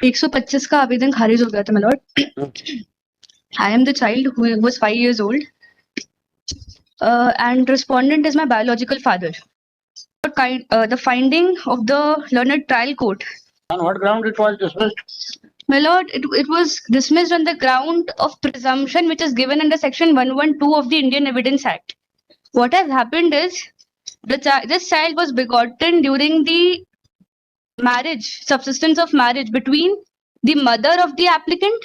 125 का आवेदन खारिज हो गया था my lord. I am the child who was 5 years old, and respondent is my biological father. The finding of the learned trial court. On what ground it was dismissed? My lord, it was dismissed on the ground of presumption which is given under section 112 of the Indian Evidence Act. What has happened is this child was begotten during the marriage, subsistence of marriage between the mother of the applicant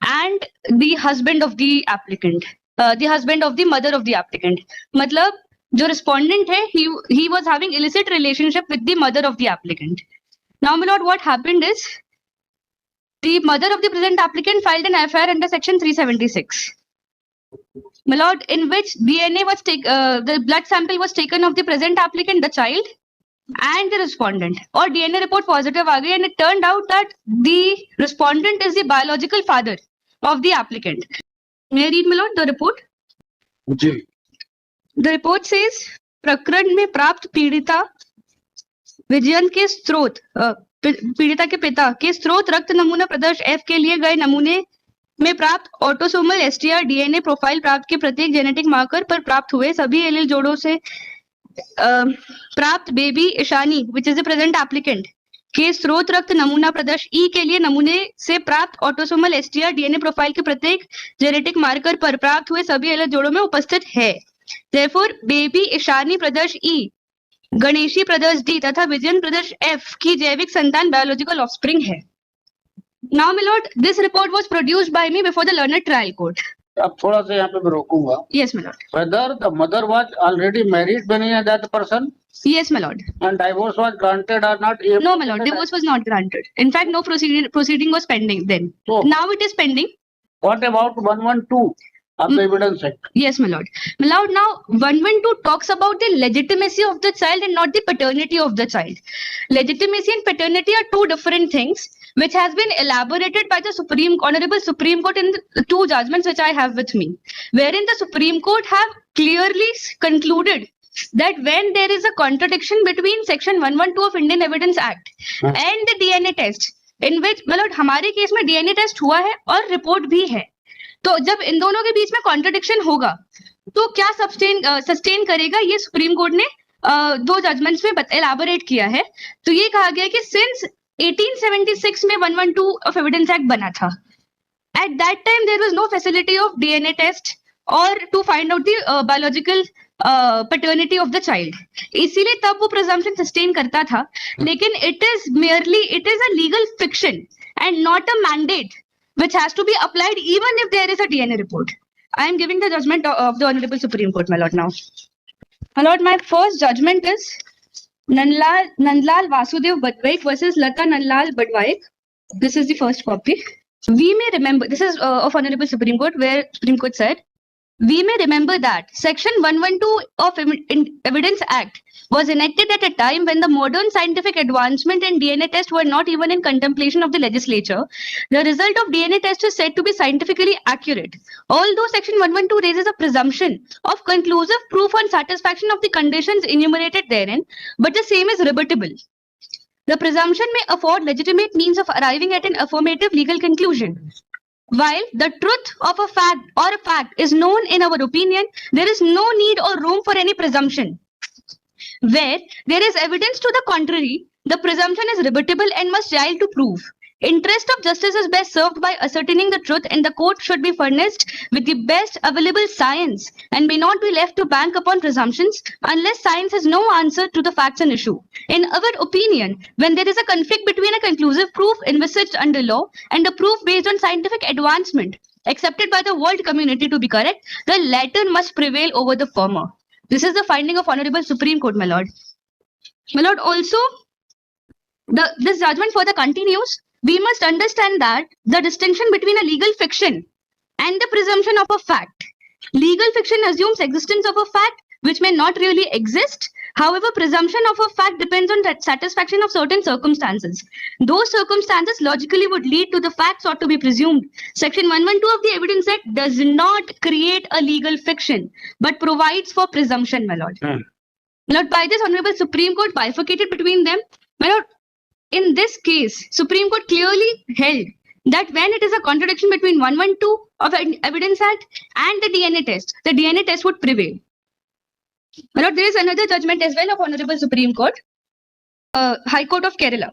and the husband of the applicant, the husband of the mother of the applicant. मतलब जो respondent है, he was having illicit relationship with the mother of the applicant. Now, my lord, what happened is the mother of the present applicant filed an FIR under section 376. My lord, in which DNA was the blood sample was taken of the present applicant, the child, and the respondent. Or DNA report positive आ गई, and it turned out that the respondent is the biological father of the applicant. May I read, my lord, the report? Ji. The report says प्रकरण में प्राप्त पीड़िता विजयन के स्रोत पीड़िता के पिता के स्रोत रक्त नमूना प्रदर्श F के लिए गए नमूने में प्राप्त ऑटोसोमल STR DNA प्रोफाइल प्राप्त के प्रत्येक जेनेटिक मार्कर पर प्राप्त हुए सभी एलील जोड़ों से प्राप्त baby Ishani which is the present applicant के स्रोत रक्त नमूना प्रदर्श E के लिए नमूने से प्राप्त ऑटोसोमल STR DNA प्रोफाइल के प्रत्येक जेनेटिक मार्कर पर प्राप्त हुए सभी एलील जोड़ों में उपस्थित है. Therefore, बेबी ईशानी प्रदर्श E, गणेशी प्रदर्श D तथा विजयन प्रदर्श F की जैविक संतान बायोलॉजिकल ऑफस्प्रिंग है. Now, my lord, this report was produced by me before the learned trial court. अब थोड़ा सा यहाँ पे मैं रोकूंगा. Yes, my lord. Whether the mother was already married when he had that person? Yes, my lord. And divorce was granted or not? No, my lord, divorce was not granted. In fact, no proceeding was pending then. So, now it is pending. What about 112 of the Evidence Act? Yes, my lord. My lord, now 112 talks about the legitimacy of the child and not the paternity of the child. Legitimacy and paternity are two different things, which has been elaborated by the Honorable Supreme Court in the two judgments which I have with me, wherein the Supreme Court have clearly concluded that when there is a contradiction between section 112 of Indian Evidence Act and the DNA test, in which my lord हमारे case में DNA test हुआ है और report भी है, तो जब इन दोनों के बीच में कॉन्ट्रडिक्शन होगा तो क्या सस्टेन करेगा, ये सुप्रीम कोर्ट ने दो जजमेंट्स में एलाबोरेट किया है. तो ये कहा गया कि सिंस 1876 में 112 ऑफ एविडेंस एक्ट बना था, at that time there was no facility of DNA test और to find out the biological paternity of the child, इसीलिए तब वो प्रिजम्पशन सस्टेन करता था. लेकिन it is a legal fiction and not a mandate which has to be applied even if there is a DNA report. I am giving the judgment of the Honorable Supreme Court, my lord, now. My lord, my first judgment is Nandlal Vasudev Badvaik versus Lata Nandlal Badvaik. This is the first copy. We may remember, this is of Honorable Supreme Court, where Supreme Court said, we may remember that Section 112 of Evidence Act was enacted at a time when the modern scientific advancement in DNA tests were not even in contemplation of the legislature. The result of DNA test is said to be scientifically accurate. Although Section 112 raises a presumption of conclusive proof on satisfaction of the conditions enumerated therein, but the same is rebuttable. The presumption may afford legitimate means of arriving at an affirmative legal conclusion. While the truth of a fact is known in our opinion, there is no need or room for any presumption. Where there is evidence to the contrary, the presumption is rebuttable and must yield to proof. Interest of justice is best served by ascertaining the truth, and the court should be furnished with the best available science and may not be left to bank upon presumptions unless science has no answer to the facts and issue. In our opinion, when there is a conflict between a conclusive proof envisaged under law and a proof based on scientific advancement accepted by the world community to be correct, the latter must prevail over the former. This is the finding of Honorable Supreme Court, my lord. My lord, also, this judgment further continues. We must understand that the distinction between a legal fiction and the presumption of a fact. Legal fiction assumes existence of a fact which may not really exist. However, presumption of a fact depends on the satisfaction of certain circumstances. Those circumstances logically would lead to the facts ought to be presumed. Section 112 of the Evidence Act does not create a legal fiction, but provides for presumption, my lord. Lord, by this Honorable Supreme Court bifurcated between them. My lord, in this case, Supreme Court clearly held that when it is a contradiction between 112 of Evidence Act and the DNA test would prevail. But there is another judgment as well of Honorable Supreme Court, High Court of Kerala.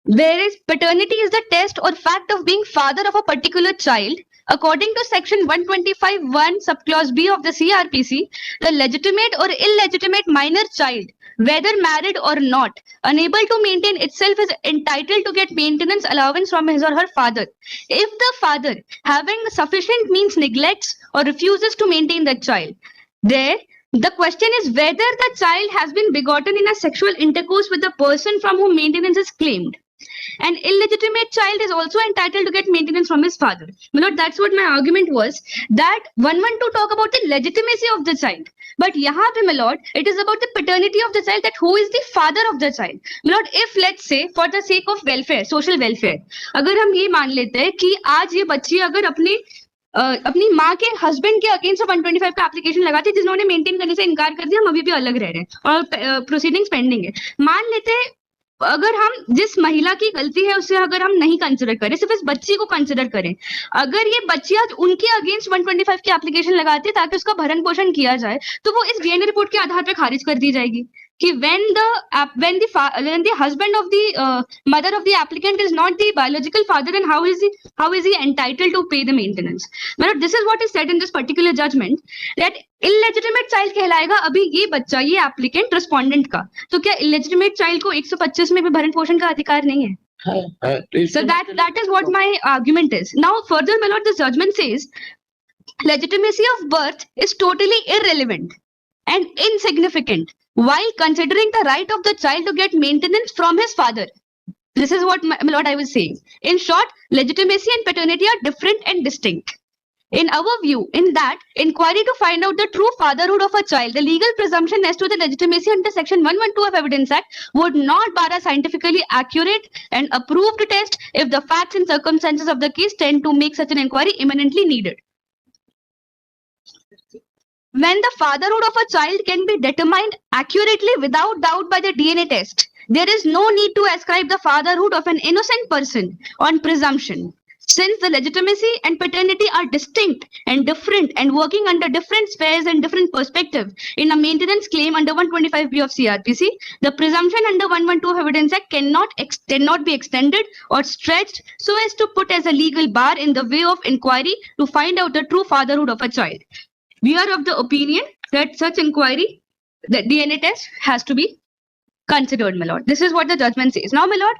Whereas paternity is the test or fact of being father of a particular child, according to section 125(1) subclause B of the CRPC, the legitimate or illegitimate minor child, whether married or not, unable to maintain itself, is entitled to get maintenance allowance from his or her father. If the father, having sufficient means, neglects or refuses to maintain the child, there the question is whether the child has been begotten in a sexual intercourse with the person from whom maintenance is claimed. An illegitimate child is also entitled to get maintenance from his father. My lord, that's what my argument was, that 112 talk about the legitimacy of the child. But yahan pe, my lord, it is about the paternity of the child, that who is the father of the child. My lord, if let's say for the sake of welfare, social welfare, अगर हम ये मान लेते हैं कि आज ये बच्ची अगर अपनी माँ के हस्बैंड के अगेंस्ट 125 का एप्लीकेशन लगाती, जिन्होंने मेंटेन करने से इनकार कर दिया, हम अभी भी अलग रह रहे हैं और प्रोसीडिंग्स पेंडिंग है, मान लेते हैं अगर हम जिस महिला की गलती है उसे अगर हम नहीं कंसिडर करें, सिर्फ इस बच्ची को कंसिडर करें, अगर ये बच्ची आज उनके अगेंस्ट 125 की एप्लीकेशन लगाती है ताकि उसका भरण पोषण किया जाए, तो वो इस डीएनए रिपोर्ट के आधार पर खारिज कर दी जाएगी कि when the husband of the mother of the applicant is not the biological father, then how is he entitled to pay the maintenance? But this is what is said in this particular judgment, that illegitimate child कहलाएगा अभी ये बच्चा, ये applicant respondent का, तो क्या illegitimate child को 125 में भी भरण पोषण का अधिकार नहीं है? So that is what my argument is. Now further, my lord, this judgment says legitimacy of birth is totally irrelevant and insignificant while considering the right of the child to get maintenance from his father. This is what, my lord, I was saying. In short, legitimacy and paternity are different and distinct. In our view, in that inquiry to find out the true fatherhood of a child, the legal presumption as to the legitimacy under section 112 of Evidence Act would not bar a scientifically accurate and approved test if the facts and circumstances of the case tend to make such an inquiry imminently needed. When the fatherhood of a child can be determined accurately without doubt by the DNA test, there is no need to ascribe the fatherhood of an innocent person on presumption. Since the legitimacy and paternity are distinct and different and working under different spheres and different perspectives in a maintenance claim under 125B of CRPC, the presumption under 112 Evidence Act cannot be extended or stretched so as to put as a legal bar in the way of inquiry to find out the true fatherhood of a child. We are of the opinion that such inquiry, the DNA test, has to be considered, my lord. This is what the judgment says. Now, my lord,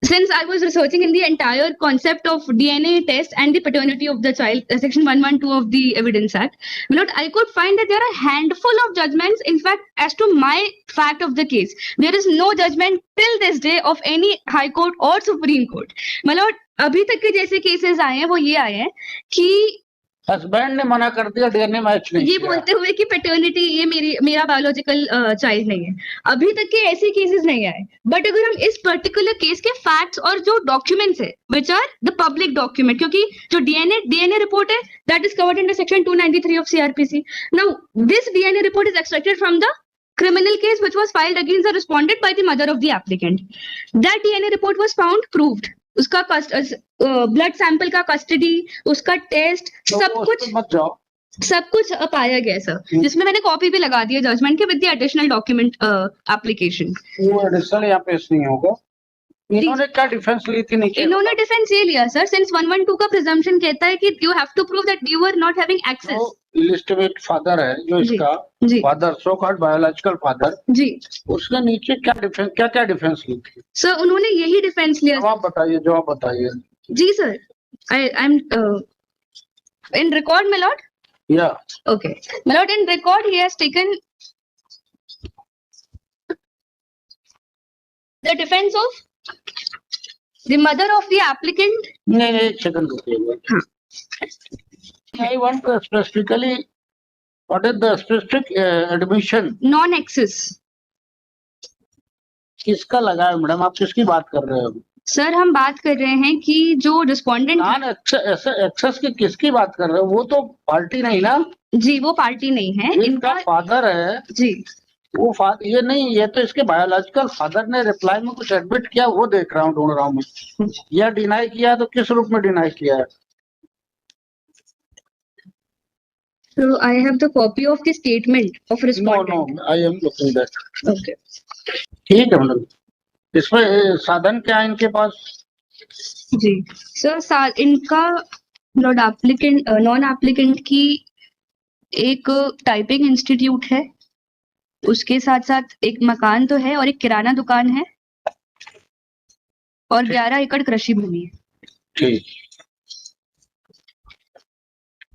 since I was researching in the entire concept of DNA test and the paternity of the child, section 112 of the Evidence Act, my lord, I could find that there are a handful of judgments. In fact, as to my fact of the case, there is no judgment till this day of any High Court or Supreme Court. My lord, अभी तक के जैसे cases आए हैं वो ये आए हैं कि हस्बैंड ने मना कर दिया, डीएनए मैच नहीं ये बोलते हुए कि पैटर्निटी ये मेरा बायोलॉजिकल चाइल्ड नहीं है, अभी तक के ऐसे केसेस नहीं आए. बट अगर हम इस पर्टिकुलर केस के फैक्ट्स और जो डॉक्यूमेंट्स है which are the public document, क्योंकि जो डीएनए रिपोर्ट है that is covered under section 293 of CrPC. Now this DNA report is extracted from the criminal case which was filed against the respondent by the mother of the applicant. That DNA report was found proved. उसका blood sample का custody, उसका test, सब कुछ पाया गया sir, जिसमें मैंने copy भी लगा दी है जजमेंट के with the additional document application. वो एडिशनल यहाँ पेश नहीं होगा. इन्होंने क्या डिफेंस ली थी? नहीं, इन्होंने डिफेंस ये लिया सर, सिंस 112 का प्रिजम्पशन कहता है कि you have to prove that you are not having access. Illegitimate father है जो इसका father, so called biological father जी, उसके नीचे क्या डिफेंस ली थी सर? उन्होंने यही डिफेंस लिया. जवाब बताइए. जी sir, I am in record my lord. Yeah. Okay, my lord, in record he has taken the defense of the mother of the applicant. नहीं, सेकंड रुकिए. I want to specifically, what is the specific admission? Non-access. किसका लगा है madam? आप किसकी बात कर रहे हो? सर हम बात कर रहे हैं कि जो रिस्पोंडेंट एक्सेस की किसकी बात कर रहे हो? वो तो पार्टी नहीं ना. जी, वो पार्टी नहीं है, इनका फादर है जी. ये नहीं, ये तो इसके बायोलॉजिकल फादर ने रिप्लाई में कुछ एडमिट किया, वो देख रहा हूँ, ढूंढ रहा हूँ मैं। या डिनाई किया तो किस रूप में डिनाई किया है? So I have the copy of the statement of no respondent. No, I am looking that. Okay. ठीक है मैडम, इसमें साधन क्या है इनके पास? जी सर, इनका नॉन एप्लीकेंट की एक टाइपिंग इंस्टीट्यूट है, उसके साथ साथ एक मकान तो है और एक किराना दुकान है और 11 एकड़ कृषि भूमि है। ठीक,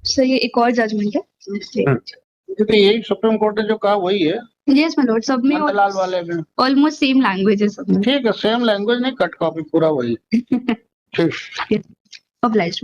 सर ये एक और जजमेंट है। क्योंकि यही सुप्रीम कोर्ट ने जो कहा वही है। यस माय लॉर्ड, सब में नंदलाल वाले में ऑलमोस्ट सेम लैंग्वेज है सब में। ठीक है, सेम लैंग्वेज नहीं, कट कॉपी पूरा वही। ठीक। ऑब्लाइज्ड।